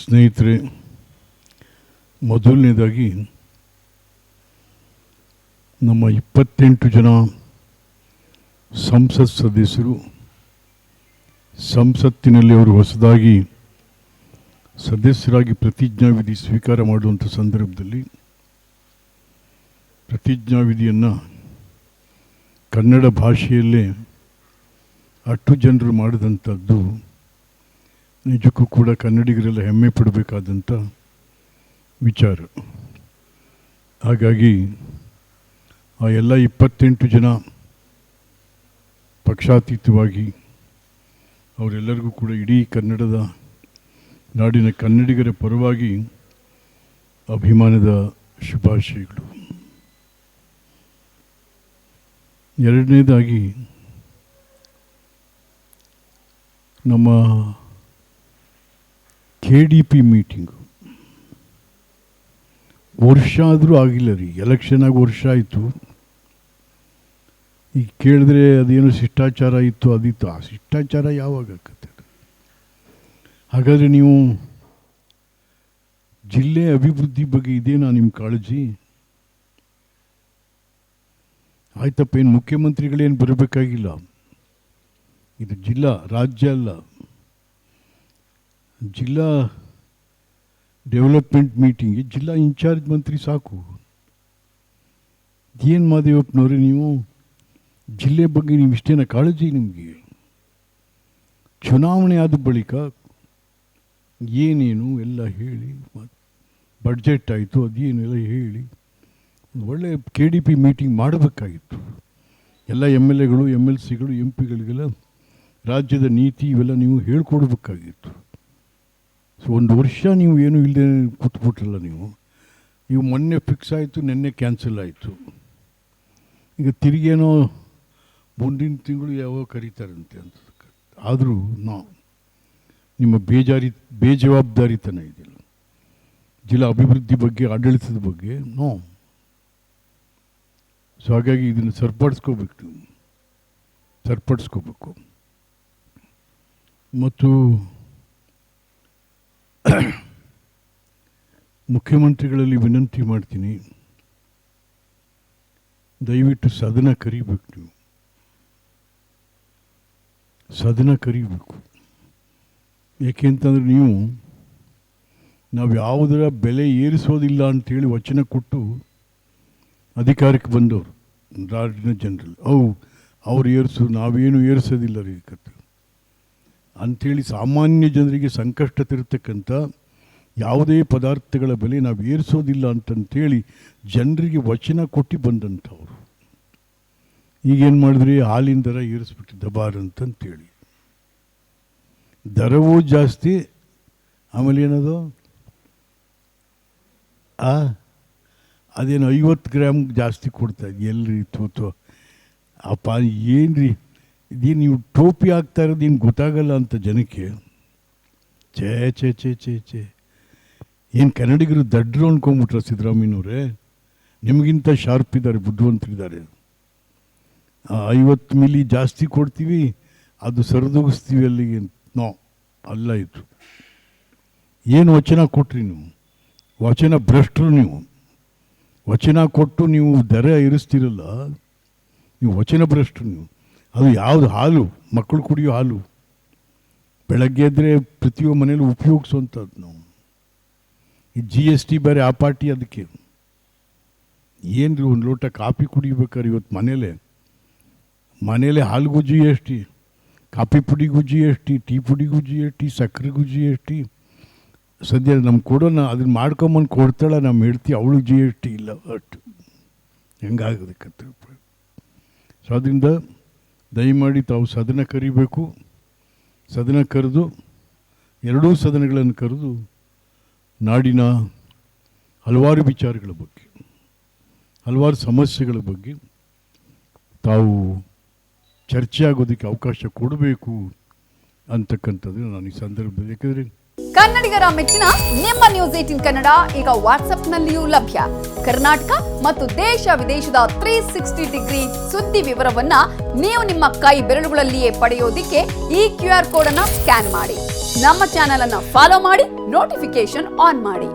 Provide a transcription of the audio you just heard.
ಸ್ನೇಹಿತರೆ, ಮೊದಲನೇದಾಗಿ ನಮ್ಮ 28 ಜನ ಸಂಸತ್ ಸದಸ್ಯರು ಸಂಸತ್ತಿನಲ್ಲಿ ಅವರು ಹೊಸದಾಗಿ ಸದಸ್ಯರಾಗಿ ಪ್ರತಿಜ್ಞಾವಿಧಿ ಸ್ವೀಕಾರ ಮಾಡುವಂಥ ಸಂದರ್ಭದಲ್ಲಿ ಪ್ರತಿಜ್ಞಾವಿಧಿಯನ್ನು ಕನ್ನಡ ಭಾಷೆಯಲ್ಲೇ 8 ಜನರು ಮಾಡಿದಂಥದ್ದು ನಿಜಕ್ಕೂ ಕೂಡ ಕನ್ನಡಿಗರೆಲ್ಲ ಹೆಮ್ಮೆ ಪಡಬೇಕಾದಂಥ ವಿಚಾರ. ಹಾಗಾಗಿ ಆ ಎಲ್ಲ 28 ಜನ ಪಕ್ಷಾತೀತವಾಗಿ ಅವರೆಲ್ಲರಿಗೂ ಕೂಡ ಇಡೀ ಕನ್ನಡದ ನಾಡಿನ ಕನ್ನಡಿಗರ ಪರವಾಗಿ ಅಭಿಮಾನದ ಶುಭಾಶಯಗಳು. ಎರಡನೇದಾಗಿ ನಮ್ಮ KDP ಮೀಟಿಂಗು ವರ್ಷ ಆದರೂ ಆಗಿಲ್ಲ ರೀ. ಎಲೆಕ್ಷನ್ ಆಗಿ ವರ್ಷ ಆಯಿತು. ಈಗ ಕೇಳಿದ್ರೆ ಅದೇನು ಶಿಷ್ಟಾಚಾರ ಇತ್ತು ಅದಿತ್ತು. ಆ ಶಿಷ್ಟಾಚಾರ ಯಾವಾಗ ಆಗುತ್ತೆ? ಹಾಗಾದರೆ ನೀವು ಜಿಲ್ಲೆ ಅಭಿವೃದ್ಧಿ ಬಗ್ಗೆ ಇದೇನಾ ನಿಮ್ಮ ಕಾಳಜಿ? ಆಯ್ತಪ್ಪ, ಏನು ಮುಖ್ಯಮಂತ್ರಿಗಳೇನು ಬರಬೇಕಾಗಿಲ್ಲ. ಇದು ಜಿಲ್ಲಾ, ರಾಜ್ಯ ಅಲ್ಲ. ಜಿಲ್ಲಾ ಡೆವಲಪ್ಮೆಂಟ್ ಮೀಟಿಂಗ್ಗೆ ಜಿಲ್ಲಾ ಇನ್ಚಾರ್ಜ್ ಮಂತ್ರಿ ಸಾಕು. ಏನು ಮಾದೇವಪ್ಪನವ್ರೆ, ನೀವು ಜಿಲ್ಲೆ ಬಗ್ಗೆ ನೀವು ಇಷ್ಟೇನ ಕಾಳಜಿ ನಿಮಗೆ? ಚುನಾವಣೆ ಆದ ಬಳಿಕ ಏನೇನು ಎಲ್ಲ ಹೇಳಿ, ಬಡ್ಜೆಟ್ ಆಯಿತು ಅದೇನು ಎಲ್ಲ ಹೇಳಿ ಒಳ್ಳೆ KDP ಮೀಟಿಂಗ್ ಮಾಡಬೇಕಾಗಿತ್ತು. ಎಲ್ಲ MLAಗಳು MLCಗಳು MP ಗಳಿಗೆಲ್ಲ ರಾಜ್ಯದ ನೀತಿ ಇವೆಲ್ಲ ನೀವು ಹೇಳ್ಕೊಡ್ಬೇಕಾಗಿತ್ತು. ಸೊ ಒಂದು ವರ್ಷ ನೀವು ಏನೂ ಇಲ್ಲದೆ ಕೂತ್ಬಿಟ್ರಲ್ಲ ನೀವು ಮೊನ್ನೆ ಫಿಕ್ಸ್ ಆಯಿತು, ನಿನ್ನೆ ಕ್ಯಾನ್ಸಲ್ ಆಯಿತು. ಈಗ ತಿರುಗೇನೋ ಮುಂದಿನ ತಿಂಗಳು ಯಾವಾಗ ಕರೀತಾರಂತೆ ಅಂತ. ಆದರೂ ನಿಮ್ಮ ಬೇಜವಾಬ್ದಾರಿತನ ಇದೆಯಲ್ಲ ಜಿಲ್ಲಾ ಅಭಿವೃದ್ಧಿ ಬಗ್ಗೆ, ಆಡಳಿತದ ಬಗ್ಗೆ ಸೊ ಹಾಗಾಗಿ ಇದನ್ನು ಸರಿಪಡಿಸ್ಕೋಬೇಕು. ಮತ್ತು ಮುಖ್ಯಮಂತ್ರಿಗಳಲ್ಲಿ ವಿನಂತಿ ಮಾಡ್ತೀನಿ, ದಯವಿಟ್ಟು ಸದನ ಕರಿಬೇಕು. ನೀವು ಸದನ ಕರಿಬೇಕು. ಏಕೆಂತಂದರೆ ನಾವು ಯಾವುದರ ಬೆಲೆ ಏರಿಸೋದಿಲ್ಲ ಅಂಥೇಳಿ ವಚನ ಕೊಟ್ಟು ಅಧಿಕಾರಕ್ಕೆ ಬಂದವರು ನಾಡಿನ ಜನರಲ್. ಅವ್ರು ನಾವೇನು ಏರಿಸೋದಿಲ್ಲ ರೀ ಕತೆ ಅಂಥೇಳಿ ಸಾಮಾನ್ಯ ಜನರಿಗೆ ಸಂಕಷ್ಟ ತಿರ್ತಕ್ಕಂಥ ಯಾವುದೇ ಪದಾರ್ಥಗಳ ಬೆಲೆ ನಾವು ಏರಿಸೋದಿಲ್ಲ ಅಂತಂತೇಳಿ ಜನರಿಗೆ ವಚನ ಕೊಟ್ಟು ಬಂದಂಥವ್ರು. ಈಗೇನು ಮಾಡಿದ್ರಿ? ಹಾಲಿನ ದರ ಏರಿಸ್ಬಿಟ್ಟು ದಬಾರ್ ಅಂತಂತೇಳಿ ದರವೂ ಜಾಸ್ತಿ. ಆಮೇಲೆ ಏನದು ಅದೇನು 50 ಗ್ರಾಮ್ ಜಾಸ್ತಿ ಕೊಡ್ತಾಯಿದ್ದು. ಎಲ್ರಿ ತೋತು ಅಪ್ಪ, ಏನು ರೀ ಇದೇನು ನೀವು ಟೋಪಿ ಆಗ್ತಾ ಇರೋದು ಏನು ಗೊತ್ತಾಗಲ್ಲ ಅಂತ ಜನಕ್ಕೆ. ಚೇ ಏನು ಕನ್ನಡಿಗರು ದಡ್ರು ಅಂದ್ಕೊಂಬಿಟ್ರ ಸಿದ್ದರಾಮಯ್ಯನವರೇ? ನಿಮಗಿಂತ ಶಾರ್ಪ್ ಇದ್ದಾರೆ, ಬುದ್ಧಿವಂತರಿದ್ದಾರೆ. 50 ಮಿಲಿ ಜಾಸ್ತಿ ಕೊಡ್ತೀವಿ, ಅದು ಸರಿದೂಗಿಸ್ತೀವಿ ಅಲ್ಲಿಗೆ. ಅಲ್ಲ, ಇದು ಏನು ವಚನ ಕೊಟ್ರಿ ನೀವು? ವಚನ ಭ್ರಷ್ಟರು ನೀವು. ವಚನ ಕೊಟ್ಟು ನೀವು ದರ ಇರಿಸ್ತಿರಲ್ಲ, ನೀವು ವಚನ ಭ್ರಷ್ಟರು ನೀವು. ಅದು ಯಾವುದು? ಹಾಲು, ಮಕ್ಕಳು ಕುಡಿಯೋ ಹಾಲು. ಬೆಳಗ್ಗೆ ಎದ್ದರೆ ಪ್ರತಿಯೊಬ್ಬ ಮನೇಲಿ ಉಪಯೋಗಿಸುವಂಥದ್ದು ನಾವು. ಈ GST ಬೇರೆ ಆ ಪಾರ್ಟಿ. ಅದಕ್ಕೆ ಏನು ರೀ, ಒಂದು ಲೋಟ ಕಾಫಿ ಕುಡಿಬೇಕಾದ್ರೆ ಇವತ್ತು ಮನೇಲೆ ಹಾಲಿಗೂ GST, ಕಾಫಿ ಪುಡಿಗೂ GST, ಟೀ ಪುಡಿಗೂ GST, ಸಕ್ಕರೆಗೂ GST. ಸದ್ಯ ನಮ್ಗೆ ಕೊಡೋಣ, ಅದನ್ನು ಮಾಡ್ಕೊಂಬಂದು ಕೊಡ್ತಾಳೆ, ನಮ್ಮ ಹೇಳ್ತೀವಿ, ಅವಳು GST ಇಲ್ಲ. ಅಷ್ಟು ಹೆಂಗಾಗೋದಕ್ಕಂತ. ಸೊ ಅದರಿಂದ ದಯಮಾಡಿ ತಾವು ಸದನ ಕರಿಬೇಕು. ಸದನ ಕರೆದು, ಎರಡೂ ಸದನಗಳನ್ನು ಕರೆದು ನಾಡಿನ ಹಲವಾರು ವಿಚಾರಗಳ ಬಗ್ಗೆ, ಹಲವಾರು ಸಮಸ್ಯೆಗಳ ಬಗ್ಗೆ ತಾವು ಚರ್ಚೆ ಆಗೋದಕ್ಕೆ ಅವಕಾಶ ಕೊಡಬೇಕು ಅಂತಕ್ಕಂಥದ್ದು ನಾನು ಈ ಸಂದರ್ಭದಲ್ಲಿ. ಯಾಕೆಂದರೆ ಕನ್ನಡಿಗರ ಮೆಚ್ಚಿನ ನಿಮ್ಮ ನ್ಯೂಸ್ 18 ಕನ್ನಡ ಈಗ ವಾಟ್ಸ್ಆಪ್ನಲ್ಲಿಯೂ ಲಭ್ಯ. ಕರ್ನಾಟಕ ಮತ್ತು ದೇಶ ವಿದೇಶದ 360 ಡಿಗ್ರಿ ಸುದ್ದಿ ವಿವರವನ್ನ ನೀವು ನಿಮ್ಮ ಕೈ ಬೆರಳುಗಳಲ್ಲಿಯೇ ಪಡೆಯೋದಿಕ್ಕೆ ಈ QR ಕೋಡ್ ಅನ್ನ ಸ್ಕ್ಯಾನ್ ಮಾಡಿ. ನಮ್ಮ ಚಾನೆಲ್ ಅನ್ನ ಫಾಲೋ ಮಾಡಿ, ನೋಟಿಫಿಕೇಶನ್ ಆನ್ ಮಾಡಿ.